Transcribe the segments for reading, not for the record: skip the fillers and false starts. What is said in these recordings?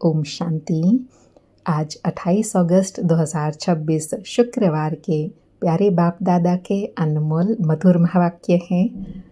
ओम शांति। आज 28 अगस्त 2026 शुक्रवार के प्यारे बाप दादा के अनमोल मधुर महावाक्य हैं।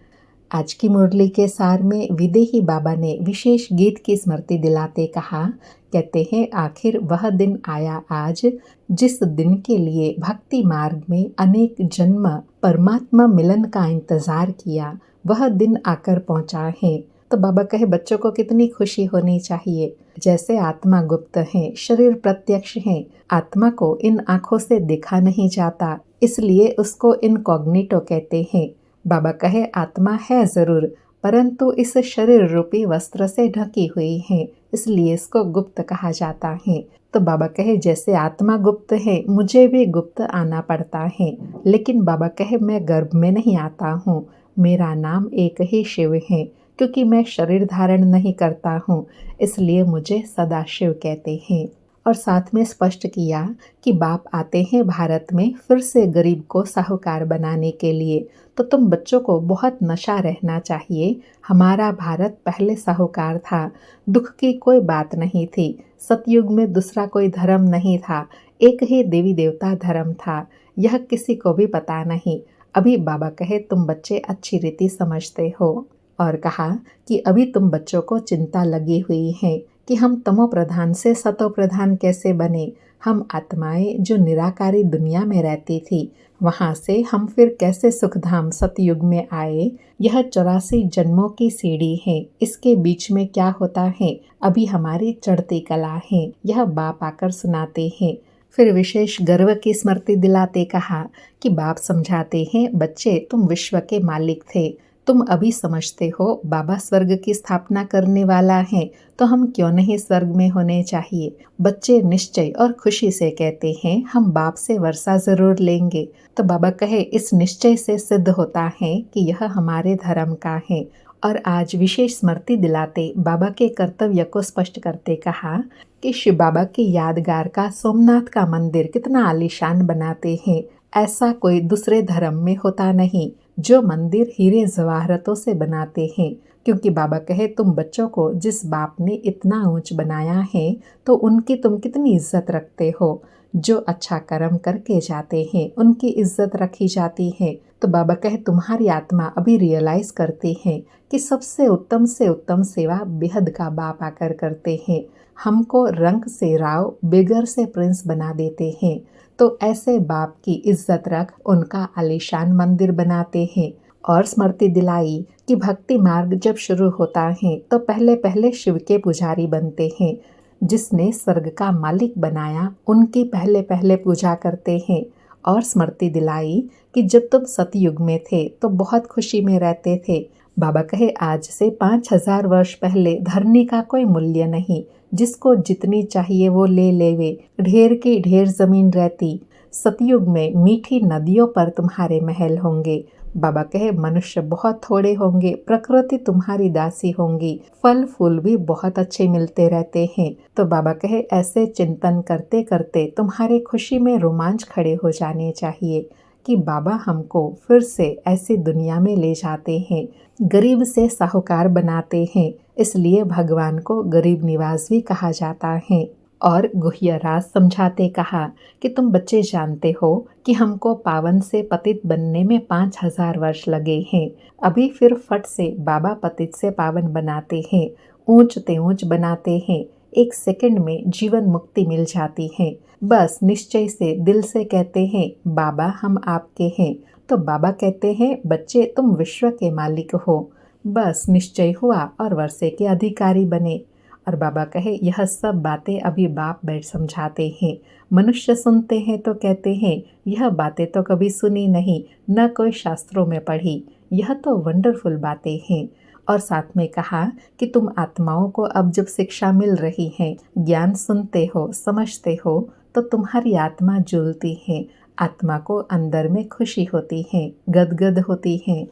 आज की मुरली के सार में विदेही बाबा ने विशेष गीत की स्मृति दिलाते कहा, कहते हैं, आखिर वह दिन आया आज जिस दिन के लिए भक्ति मार्ग में अनेक जन्म परमात्मा मिलन का इंतजार किया, वह दिन आकर पहुंचा है। तो बाबा कहे बच्चों को कितनी खुशी होनी चाहिए। जैसे आत्मा गुप्त है, शरीर प्रत्यक्ष है। आत्मा को इन आँखों से देखा नहीं जाता, इसलिए उसको इनकॉग्निटो कहते हैं। बाबा कहे आत्मा है जरूर, परंतु इस शरीर रूपी वस्त्र से ढकी हुई है, इसलिए इसको गुप्त कहा जाता है। तो बाबा कहे जैसे आत्मा गुप्त है, मुझे भी गुप्त आना पड़ता है, लेकिन बाबा कहे मैं गर्भ में नहीं आता हूँ। मेरा नाम एक ही शिव है, क्योंकि मैं शरीर धारण नहीं करता हूँ, इसलिए मुझे सदा शिव कहते हैं। और साथ में स्पष्ट किया कि बाप आते हैं भारत में फिर से गरीब को साहूकार बनाने के लिए। तो तुम बच्चों को बहुत नशा रहना चाहिए। हमारा भारत पहले साहूकार था, दुख की कोई बात नहीं थी। सतयुग में दूसरा कोई धर्म नहीं था, एक ही देवी देवता धर्म था। यह किसी को भी पता नहीं। अभी बाबा कहे तुम बच्चे अच्छी रीति समझते हो, और कहा कि अभी तुम बच्चों को चिंता लगी हुई है कि हम तमो प्रधान से सतो प्रधान कैसे बने। हम आत्माएं जो निराकारी दुनिया में रहती थी, वहाँ से हम फिर कैसे सुखधाम सतयुग में आए। यह 84 जन्मों की सीढ़ी है, इसके बीच में क्या होता है अभी हमारी चढ़ती कला है। यह बाप आकर सुनाते हैं। फिर विशेष गर्व की स्मृति दिलाते कहा कि बाप समझाते हैं, बच्चे तुम विश्व के मालिक थे, तुम अभी समझते हो बाबा स्वर्ग की स्थापना करने वाला है, तो हम क्यों नहीं स्वर्ग में होने चाहिए। बच्चे निश्चय और खुशी से कहते हैं हम बाप से वर्षा जरूर लेंगे। तो बाबा कहे इस निश्चय से सिद्ध होता है कि यह हमारे धर्म का है। और आज विशेष स्मृति दिलाते बाबा के कर्तव्य को स्पष्ट करते कहा कि शिव बाबा की यादगार का सोमनाथ का मंदिर कितना आलीशान बनाते हैं। ऐसा कोई दूसरे धर्म में होता नहीं जो मंदिर हीरे जवाहरतों से बनाते हैं, क्योंकि बाबा कहे तुम बच्चों को जिस बाप ने इतना ऊंच बनाया है, तो उनकी तुम कितनी इज्जत रखते हो। जो अच्छा कर्म करके जाते हैं उनकी इज्जत रखी जाती है। तो बाबा कहे तुम्हारी आत्मा अभी रियलाइज करती है कि सबसे उत्तम सेवा बेहद का बाप आकर करते हैं। हमको रंग से राव, बेगर से प्रिंस बना देते हैं। तो ऐसे बाप की इज्जत रख उनका आलीशान मंदिर बनाते हैं। और स्मृति दिलाई कि भक्ति मार्ग जब शुरू होता है तो पहले पहले शिव के पुजारी बनते हैं। जिसने स्वर्ग का मालिक बनाया उनकी पहले पहले पूजा करते हैं। और स्मृति दिलाई कि जब तुम सतयुग में थे तो बहुत खुशी में रहते थे। बाबा कहे आज से 5000 वर्ष पहले धरनी का कोई मूल्य नहीं, जिसको जितनी चाहिए वो ले लेवे, ढेर की ढेर जमीन रहती। सतयुग में मीठी नदियों पर तुम्हारे महल होंगे। बाबा कहे मनुष्य बहुत थोड़े होंगे, प्रकृति तुम्हारी दासी होंगी, फल फूल भी बहुत अच्छे मिलते रहते हैं। तो बाबा कहे ऐसे चिंतन करते करते तुम्हारे खुशी में रोमांच खड़े हो जाने चाहिए कि बाबा हमको फिर से ऐसी दुनिया में ले जाते हैं, गरीब से साहूकार बनाते हैं। इसलिए भगवान को गरीब निवास भी कहा जाता है। और गुह्य राज समझाते कहा कि तुम बच्चे जानते हो कि हमको पावन से पतित बनने में 5000 वर्ष लगे हैं। अभी फिर फट से बाबा पतित से पावन बनाते हैं, ऊंच ते ऊंच बनाते हैं। 1 सेकंड में जीवन मुक्ति मिल जाती है। बस निश्चय से दिल से कहते हैं बाबा हम आपके हैं। तो बाबा कहते हैं बच्चे तुम विश्व के मालिक हो। बस निश्चय हुआ और वर्षे के अधिकारी बने। और बाबा कहे यह सब बातें अभी बाप बैठ समझाते हैं। मनुष्य सुनते हैं तो कहते हैं यह बातें तो कभी सुनी नहीं, न कोई शास्त्रों में पढ़ी, यह तो वंडरफुल बातें हैं। और साथ में कहा कि तुम आत्माओं को अब जब शिक्षा मिल रही है, ज्ञान सुनते हो, समझते हो, तो तुम्हारी आत्मा झूलती है। आत्मा को अंदर में खुशी होती है, गदगद होती है।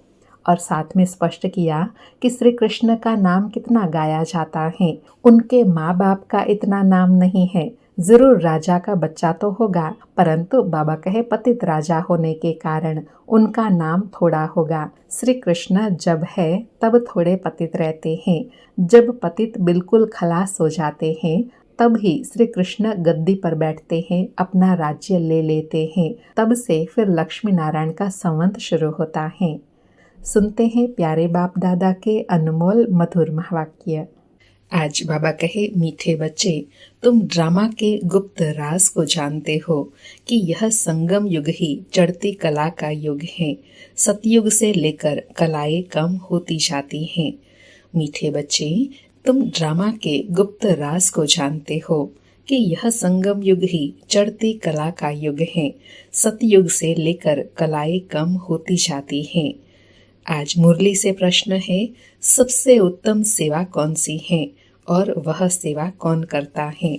और साथ में स्पष्ट किया कि श्री कृष्ण का नाम कितना गाया जाता है, उनके माँ बाप का इतना नाम नहीं है। जरूर राजा का बच्चा तो होगा, परंतु बाबा कहे पतित राजा होने के कारण उनका नाम थोड़ा होगा। श्री कृष्ण जब है तब थोड़े पतित रहते हैं, जब पतित बिल्कुल खलास हो जाते हैं तब ही श्री कृष्ण गद्दी पर बैठते हैं, अपना राज्य ले लेते हैं। तब से फिर लक्ष्मी नारायण का संवत शुरू होता है। सुनते हैं प्यारे बाप दादा के अनमोल मधुर महावाक्य। आज बाबा कहे, मीठे बच्चे, तुम ड्रामा के गुप्त राज को जानते हो कि यह संगम युग ही चढ़ती कला का युग है। सतयुग से लेकर कलाएं कम होती जाती हैं। मीठे बच्चे, तुम ड्रामा के गुप्त राज को जानते हो कि यह संगम युग ही चढ़ती कला का युग है। सतयुग से लेकर कलाएं कम होती जाती हैं। आज मुरली से प्रश्न है, सबसे उत्तम सेवा कौन सी है और वह सेवा कौन करता है?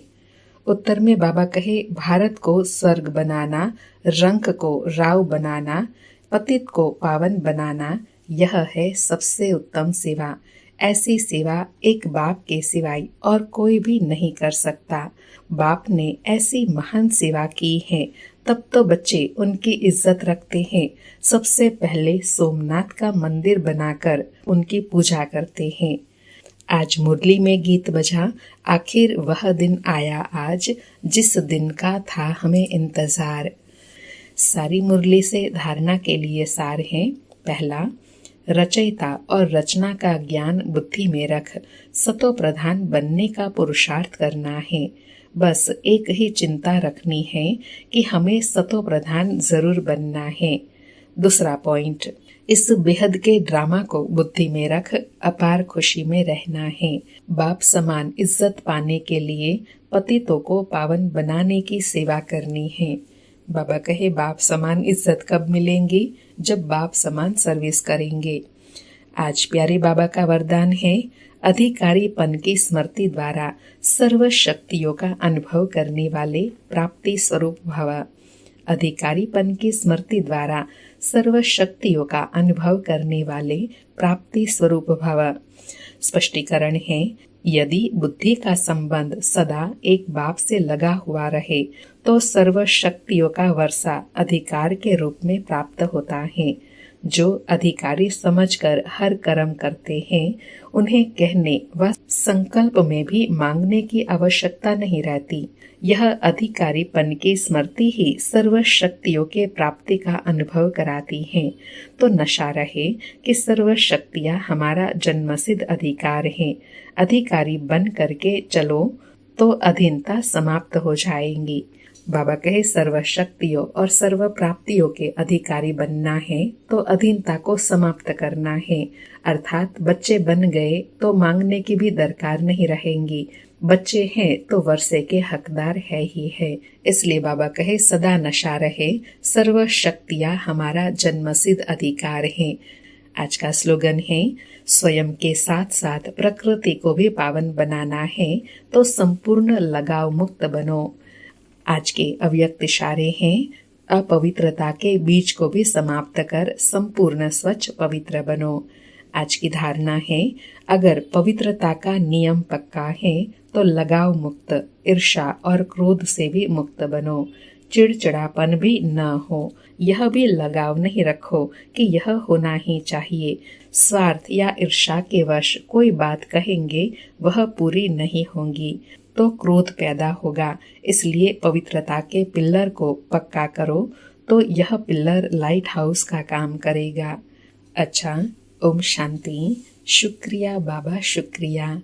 उत्तर में बाबा कहे, भारत को स्वर्ग बनाना, रंक को राव बनाना, पतित को पावन बनाना, यह है सबसे उत्तम सेवा। ऐसी सेवा एक बाप के सिवाय और कोई भी नहीं कर सकता। बाप ने ऐसी महान सेवा की है, तब तो बच्चे उनकी इज्जत रखते हैं। सबसे पहले सोमनाथ का मंदिर बनाकर उनकी पूजा करते हैं। आज मुरली में गीत बजा, आखिर वह दिन आया आज, जिस दिन का था हमें इंतजार। सारी मुरली से धारणा के लिए सार है। पहला, रचयिता और रचना का ज्ञान बुद्धि में रख सतो प्रधान बनने का पुरुषार्थ करना है। बस एक ही चिंता रखनी है कि हमें सतो प्रधान जरूर बनना है। दूसरा पॉइंट, इस बेहद के ड्रामा को बुद्धि में रख अपार खुशी में रहना है। बाप समान इज्जत पाने के लिए पतितों को पावन बनाने की सेवा करनी है। बाबा कहे, बाप समान इज्जत कब मिलेंगी? जब बाप समान सर्विस करेंगे। आज प्यारे बाबा का वरदान है, अधिकारीपन की स्मृति द्वारा सर्व शक्तियों का अनुभव करने वाले प्राप्ति स्वरूप भव। अधिकारीपन की स्मृति द्वारा सर्व शक्तियों का अनुभव करने वाले प्राप्ति स्वरूप भव। स्पष्टीकरण है, यदि बुद्धि का संबंध सदा एक बाप से लगा हुआ रहे तो सर्व शक्तियों का वर्षा अधिकार के रूप में प्राप्त होता है। जो अधिकारी समझकर हर कर्म करते हैं, उन्हें कहने व संकल्प में भी मांगने की आवश्यकता नहीं रहती। यह अधिकारीपन की स्मृति ही सर्व शक्तियों के प्राप्ति का अनुभव कराती है। तो नशा रहे कि सर्व शक्तियाँ हमारा जन्मसिद्ध अधिकार है। अधिकारी बन करके चलो तो अधीनता समाप्त हो जाएंगी। बाबा कहे, सर्व शक्तियों और सर्व प्राप्तियों के अधिकारी बनना है तो अधीनता को समाप्त करना है। अर्थात बच्चे बन गए तो मांगने की भी दरकार नहीं रहेंगी। बच्चे हैं तो वर्षे के हकदार है ही है। इसलिए बाबा कहे, सदा नशा रहे, सर्व शक्तियाँ हमारा जन्मसिद्ध अधिकार है। आज का स्लोगन है, स्वयं के साथ साथ प्रकृति को भी पावन बनाना है तो संपूर्ण लगाव मुक्त बनो। आज के अव्यक्त इशारे हैं, अपवित्रता के बीज को भी समाप्त कर संपूर्ण स्वच्छ पवित्र बनो। आज की धारणा है, अगर पवित्रता का नियम पक्का है तो लगाव मुक्त, ईर्ष्या और क्रोध से भी मुक्त बनो। चिड़चिड़ापन भी न हो, यह भी लगाव नहीं रखो कि यह होना ही चाहिए। स्वार्थ या ईर्ष्या के वश कोई बात कहेंगे वह पूरी नहीं होंगी तो क्रोध पैदा होगा। इसलिए पवित्रता के पिल्लर को पक्का करो तो यह पिल्लर लाइट हाउस का काम करेगा। अच्छा, ओम शांति। शुक्रिया बाबा, शुक्रिया।